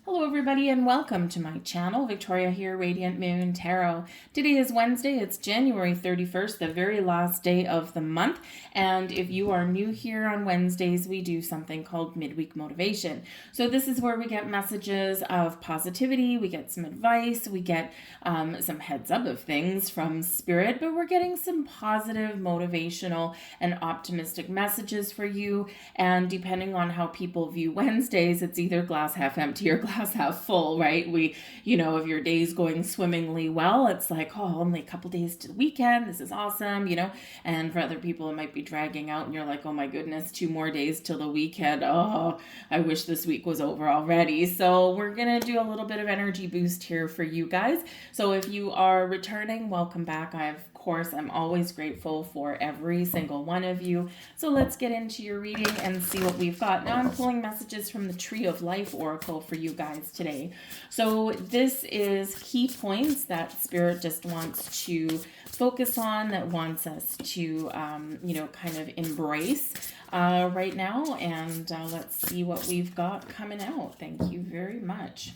Hello everybody and welcome to my channel. Victoria here, Radiant Moon Tarot. Today is Wednesday. It's January 31st, the very last day of the month. And if you are new here on Wednesdays, we do something called Midweek Motivation. So this is where we get messages of positivity, we get some advice, we get some heads up of things from Spirit, but we're getting some positive, motivational, and optimistic messages for you. And depending on how people view Wednesdays, it's either glass half empty or glass half full, right? If your day's going swimmingly well, it's like, oh, only a couple days to the weekend. This is awesome, And for other people, it might be dragging out and you're like, oh my goodness, 2 more days till the weekend. Oh, I wish this week was over already. So we're going to do a little bit of energy boost here for you guys. So if you are returning, welcome back. Of course, I'm always grateful for every single one of you. So let's get into your reading and see what we've got. Now I'm pulling messages from the Tree of Life Oracle for you guys today. So this is key points that Spirit just wants to focus on, that wants us to, kind of embrace right now. And let's see what we've got coming out. Thank you very much.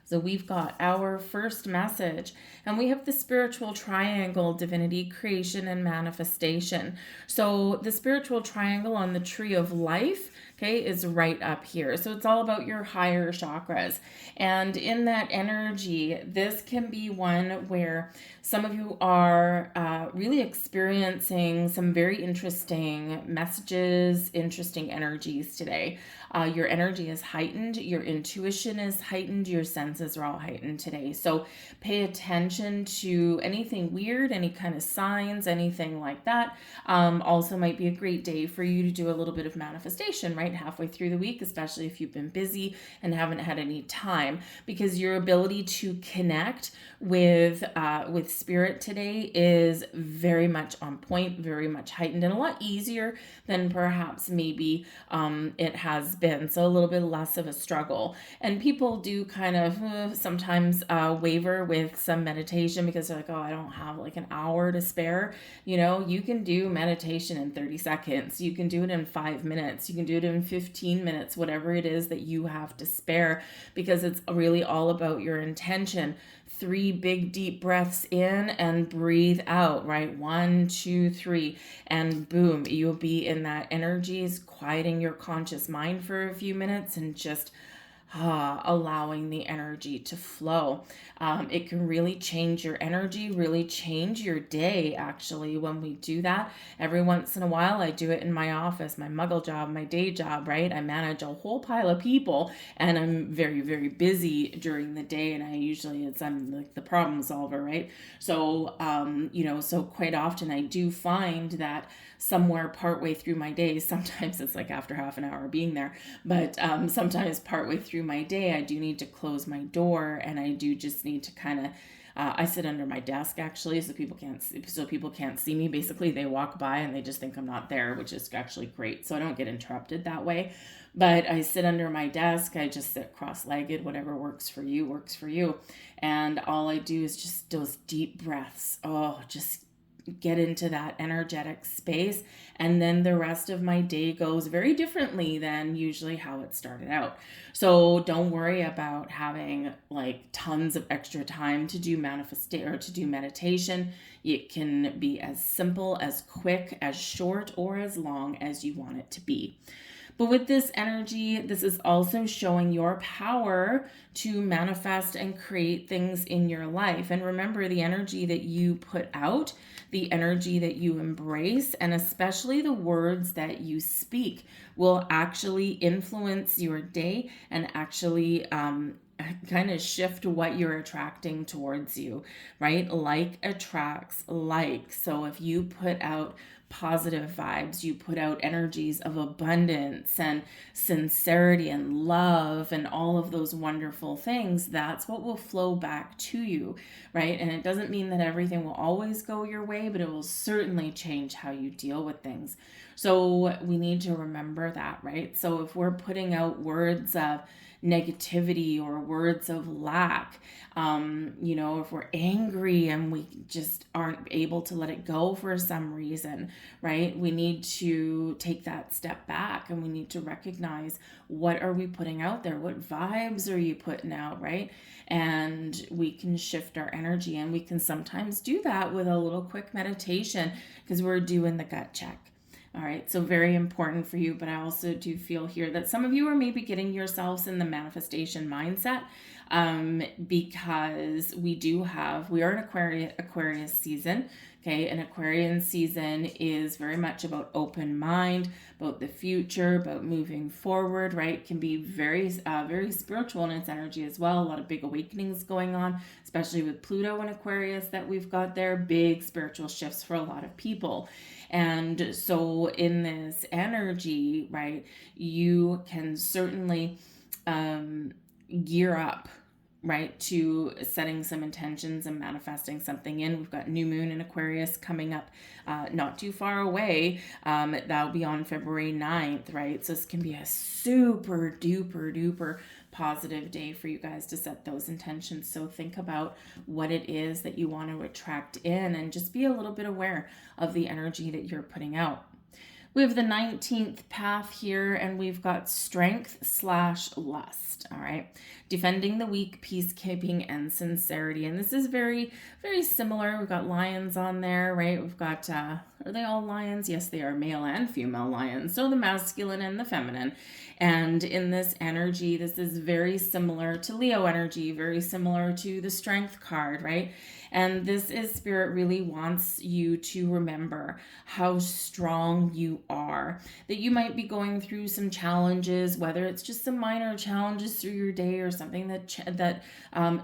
So we've got our first message, and we have the spiritual triangle, divinity, creation, and manifestation. So the spiritual triangle on the Tree of Life, okay, is right up here. So it's all about your higher chakras. And in that energy, this can be one where some of you are really experiencing some very interesting messages, interesting energies today. Your energy is heightened, your intuition is heightened, your senses are all heightened today. So pay attention to anything weird, any kind of signs, anything like that. Also might be a great day for you to do a little bit of manifestation, right? Halfway through the week, especially if you've been busy and haven't had any time, because your ability to connect with Spirit today is very much on point, very much heightened, and a lot easier than perhaps maybe it has been. So a little bit less of a struggle. And people do kind of sometimes waver with some meditation because they're like, oh, I don't have like an hour to spare. You can do meditation in 30 seconds. You can do it in 5 minutes. You can do it in 15 minutes, whatever it is that you have to spare, because it's really all about your intention. 3 big deep breaths in and breathe out, right? 1, 2, 3, and boom, you'll be in that energies, quieting your conscious mind for a few minutes and just allowing the energy to flow. It can really change your energy, really change your day, actually, when we do that. Every once in a while, I do it in my office, my muggle job, my day job, right? I manage a whole pile of people, and I'm very, very busy during the day, and I'm like the problem solver, right? So, so quite often I do find that somewhere partway through my day, sometimes it's like after half an hour being there, but sometimes partway through my day, I do need to close my door, and I do just need to kind of I sit under my desk, actually, so people can't see me. Basically, they walk by and they just think I'm not there, which is actually great. So I don't get interrupted that way. But I sit under my desk. I just sit cross-legged. Whatever works for you works for you. And all I do is just those deep breaths. Oh, just get into that energetic space, and then the rest of my day goes very differently than usually how it started out. So don't worry about having like tons of extra time to do manifestation or to do meditation. It can be as simple, as quick, as short, or as long as you want it to be. But with this energy, this is also showing your power to manifest and create things in your life. And remember, the energy that you put out, the energy that you embrace, and especially the words that you speak will actually influence your day and actually kind of shift what you're attracting towards you, right? Like attracts like. So if you put out positive vibes, you put out energies of abundance and sincerity and love and all of those wonderful things, that's what will flow back to you, right? And it doesn't mean that everything will always go your way, but it will certainly change how you deal with things. So we need to remember that, right? So if we're putting out words of negativity or words of lack, if we're angry and we just aren't able to let it go for some reason, right? We need to take that step back and we need to recognize, what are we putting out there? What vibes are you putting out, right? And we can shift our energy, and we can sometimes do that with a little quick meditation because we're doing the gut check. All right, so very important for you, but I also do feel here that some of you are maybe getting yourselves in the manifestation mindset, because we are in Aquarius season. Okay, an Aquarian season is very much about open mind, about the future, about moving forward, right? It can be very spiritual in its energy as well. A lot of big awakenings going on, especially with Pluto in Aquarius that we've got there, big spiritual shifts for a lot of people. And so in this energy, right, you can certainly gear up, right, to setting some intentions and manifesting something in. We've got new moon in Aquarius coming up not too far away. That'll be on February 9th, right? So this can be a super duper positive day for you guys to set those intentions. So think about what it is that you want to attract in, and just be a little bit aware of the energy that you're putting out. We have the 19th path here, and we've got strength/lust, all right? Defending the weak, peacekeeping, and sincerity. And this is very, very similar. We've got lions on there, right? We've got, are they all lions? Yes, they are male and female lions. So the masculine and the feminine. And in this energy, this is very similar to Leo energy, very similar to the strength card, right? And this is Spirit really wants you to remember how strong you are, that you might be going through some challenges, whether it's just some minor challenges through your day or something that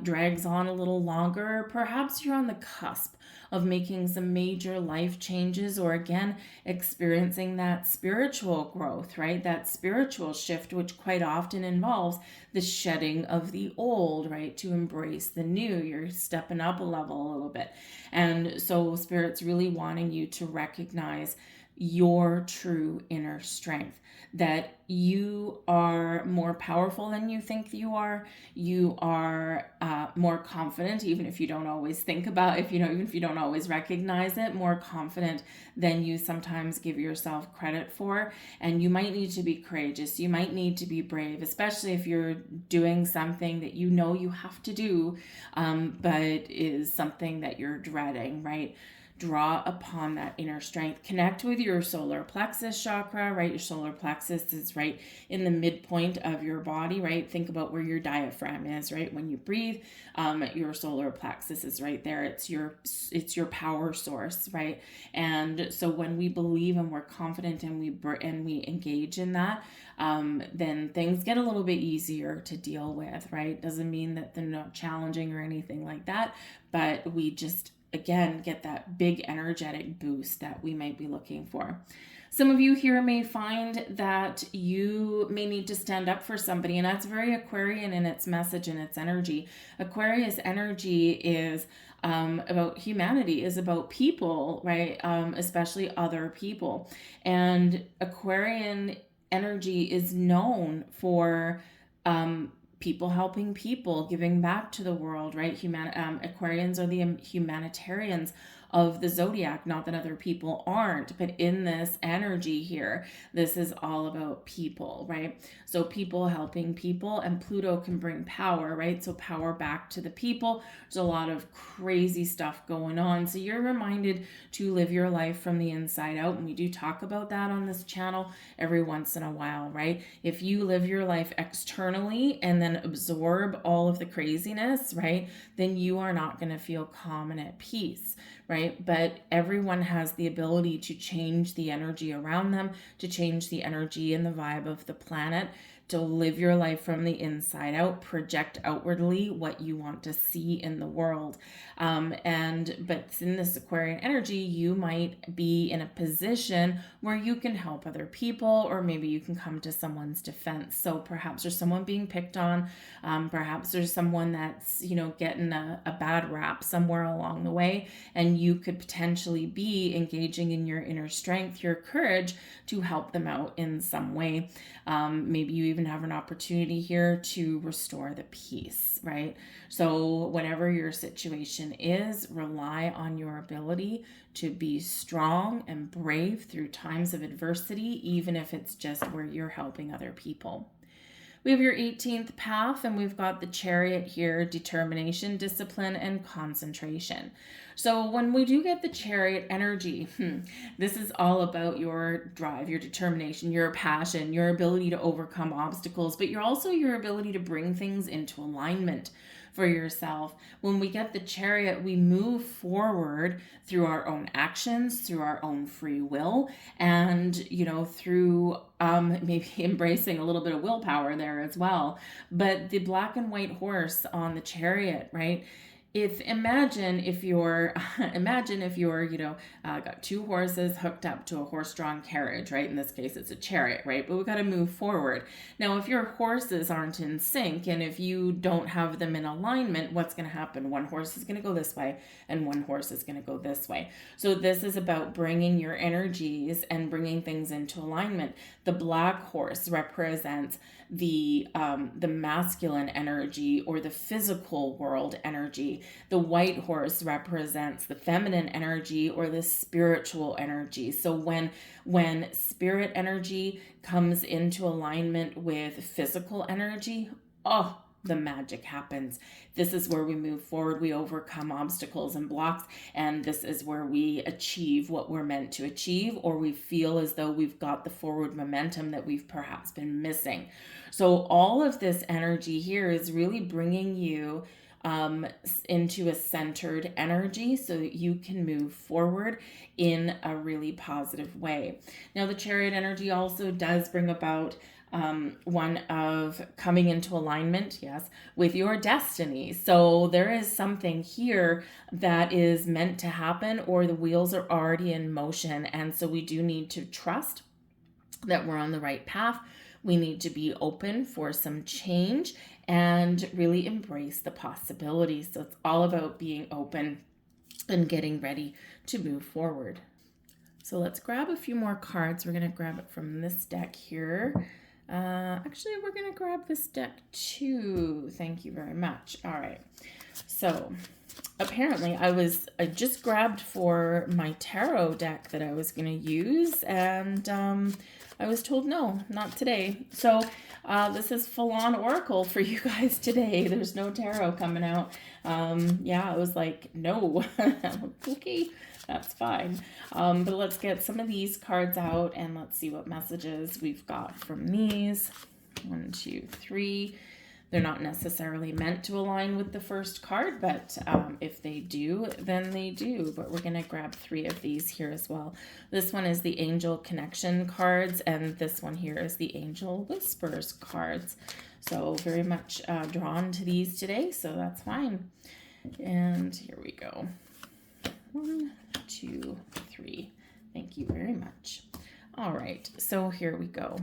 drags on a little longer. Perhaps you're on the cusp of making some major life changes, or again, experiencing that spiritual growth, right? That spiritual shift, which quite often involves the shedding of the old, right? To embrace the new. You're stepping up a level a little bit. And so Spirit's really wanting you to recognize your true inner strength, that you are more powerful than you think you are. You are more confident, even if you don't always think about, even if you don't always recognize it, more confident than you sometimes give yourself credit for. And you might need to be courageous. You might need to be brave, especially if you're doing something that you know you have to do, but is something that you're dreading, right? Draw upon that inner strength. Connect with your solar plexus chakra, right? Your solar plexus is right in the midpoint of your body, right? Think about where your diaphragm is, right? When you breathe, your solar plexus is right there. It's your power source, right? And so when we believe and we're confident and we engage in that, then things get a little bit easier to deal with, right? Doesn't mean that they're not challenging or anything like that, but we just again get that big energetic boost that we might be looking for. Some of you here may find that you may need to stand up for somebody, and that's very Aquarian in its message and its energy. Aquarius energy is about humanity, is about people, right? Especially other people. And Aquarian energy is known for people helping people, giving back to the world, right? Aquarians are the humanitarians of the zodiac. Not that other people aren't, but in this energy here, this is all about people, right? So people helping people, and Pluto can bring power, right? So power back to the people. There's a lot of crazy stuff going on. So you're reminded to live your life from the inside out. And we do talk about that on this channel every once in a while, right? If you live your life externally and then absorb all of the craziness, right, then you are not going to feel calm and at peace, right? But everyone has the ability to change the energy around them, to change the energy and the vibe of the planet, to live your life from the inside out, project outwardly what you want to see in the world. But in this Aquarian energy, you might be in a position where you can help other people, or maybe you can come to someone's defense. So perhaps there's someone being picked on. Perhaps there's someone that's, getting a bad rap somewhere along the way, and you could potentially be engaging in your inner strength, your courage to help them out in some way. Maybe you even even have an opportunity here to restore the peace, right? So whatever your situation is, rely on your ability to be strong and brave through times of adversity, even if it's just where you're helping other people. We have your 18th path, and we've got the Chariot here: determination, discipline, and concentration. So when we do get the Chariot energy, this is all about your drive, your determination, your passion, your ability to overcome obstacles, but you're also your ability to bring things into alignment for yourself. When we get the Chariot, we move forward through our own actions, through our own free will, and, through maybe embracing a little bit of willpower there as well. But the black and white horse on the Chariot, right? Imagine if you're got two horses hooked up to a horse-drawn carriage, right? In this case, it's a chariot, right? But we've got to move forward. Now, if your horses aren't in sync, and if you don't have them in alignment, what's going to happen? One horse is going to go this way, and one horse is going to go this way. So this is about bringing your energies and bringing things into alignment. The black horse represents the masculine energy, or the physical world energy. The white horse represents the feminine energy, or the spiritual energy. So when spirit energy comes into alignment with physical energy, the magic happens. This is where we move forward. We overcome obstacles and blocks, and this is where we achieve what we're meant to achieve, or we feel as though we've got the forward momentum that we've perhaps been missing. So all of this energy here is really bringing you into a centered energy so that you can move forward in a really positive way. Now, the Chariot energy also does bring about one of coming into alignment, yes, with your destiny. So there is something here that is meant to happen, or the wheels are already in motion. And so we do need to trust that we're on the right path. We need to be open for some change and really embrace the possibilities. So it's all about being open and getting ready to move forward. So let's grab a few more cards. We're going to grab it from this deck here. Actually, we're going to grab this deck too. Thank you very much. All right. So apparently I just grabbed for my tarot deck that I was going to use, and I was told no, not today. So this is full-on oracle for you guys today. There's no tarot coming out. I was like, no. Okay, that's fine. But let's get some of these cards out, and let's see what messages we've got from these. 1, 2, 3. They're not necessarily meant to align with the first card, but if they do, then they do. But we're going to grab 3 of these here as well. This one is the Angel Connection cards, and this one here is the Angel Whispers cards. So very much drawn to these today, so that's fine. And here we go. 1, 2, 3. Thank you very much. All right, so here we go.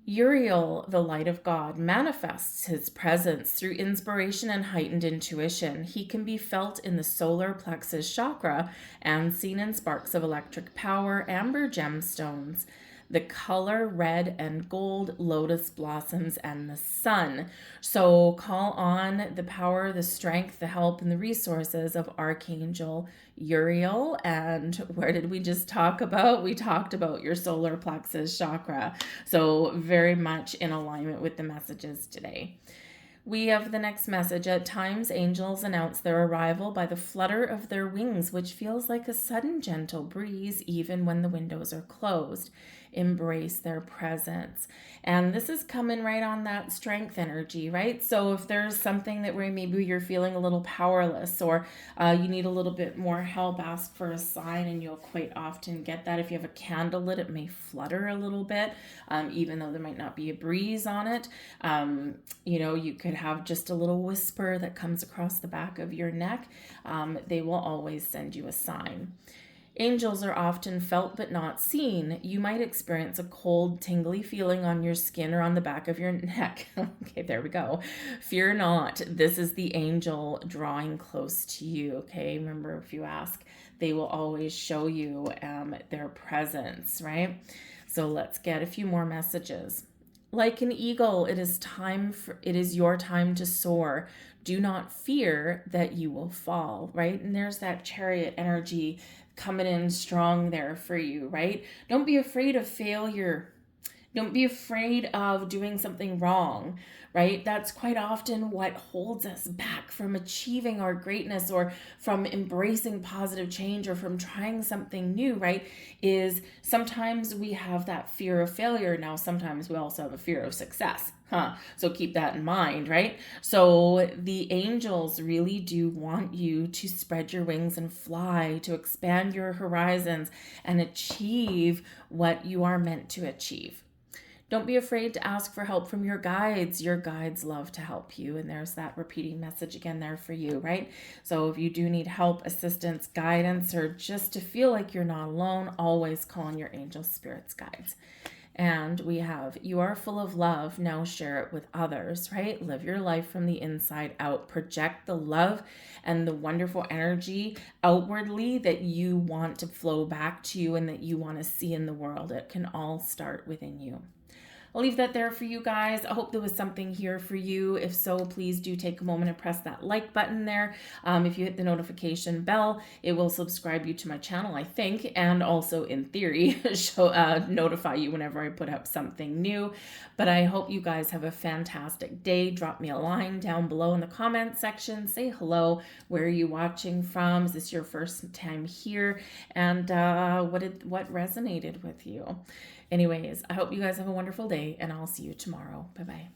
Uriel, the light of God, manifests his presence through inspiration and heightened intuition. He can be felt in the solar plexus chakra and seen in sparks of electric power, amber gemstones, the color red and gold, lotus blossoms, and the sun. So call on the power, the strength, the help, and the resources of Archangel Uriel. And where did we just talk about? We talked about your solar plexus chakra. So very much in alignment with the messages today. We have the next message. At times, angels announce their arrival by the flutter of their wings, which feels like a sudden gentle breeze even when the windows are closed. Embrace their presence. And this is coming right on that strength energy, right? So if there's something that where maybe you're feeling a little powerless, or you need a little bit more help, ask for a sign, and you'll quite often get that. If you have a candle lit, it may flutter a little bit, even though there might not be a breeze on it. You could have just a little whisper that comes across the back of your neck. They will always send you a sign. Angels are often felt but not seen. You might experience a cold, tingly feeling on your skin or on the back of your neck. Okay, there we go. Fear not. This is the angel drawing close to you, okay? Remember, if you ask, they will always show you their presence, right? So let's get a few more messages. Like an eagle, it is your time to soar. Do not fear that you will fall, right? And there's that chariot energy coming in strong there for you, right? Don't be afraid of failure. Don't be afraid of doing something wrong, right? That's quite often what holds us back from achieving our greatness or from embracing positive change or from trying something new, right? Is sometimes we have that fear of failure. Now, sometimes we also have a fear of success. So keep that in mind, right? So the angels really do want you to spread your wings and fly, to expand your horizons and achieve what you are meant to achieve. Don't be afraid to ask for help from your guides. Your guides love to help you. And there's that repeating message again there for you, right? So if you do need help, assistance, guidance, or just to feel like you're not alone, always call on your angel spirits, guides. And we have, you are full of love. Now share it with others, right? Live your life from the inside out. Project the love and the wonderful energy outwardly that you want to flow back to you and that you want to see in the world. It can all start within you. I'll leave that there for you guys. I hope there was something here for you. If so, please do take a moment and press that like button there. If you hit the notification bell, it will subscribe you to my channel, I think, and also in theory, notify you whenever I put up something new. But I hope you guys have a fantastic day. Drop me a line down below in the comment section. Say hello. Where are you watching from? Is this your first time here? And what resonated with you? Anyways, I hope you guys have a wonderful day, and I'll see you tomorrow. Bye-bye.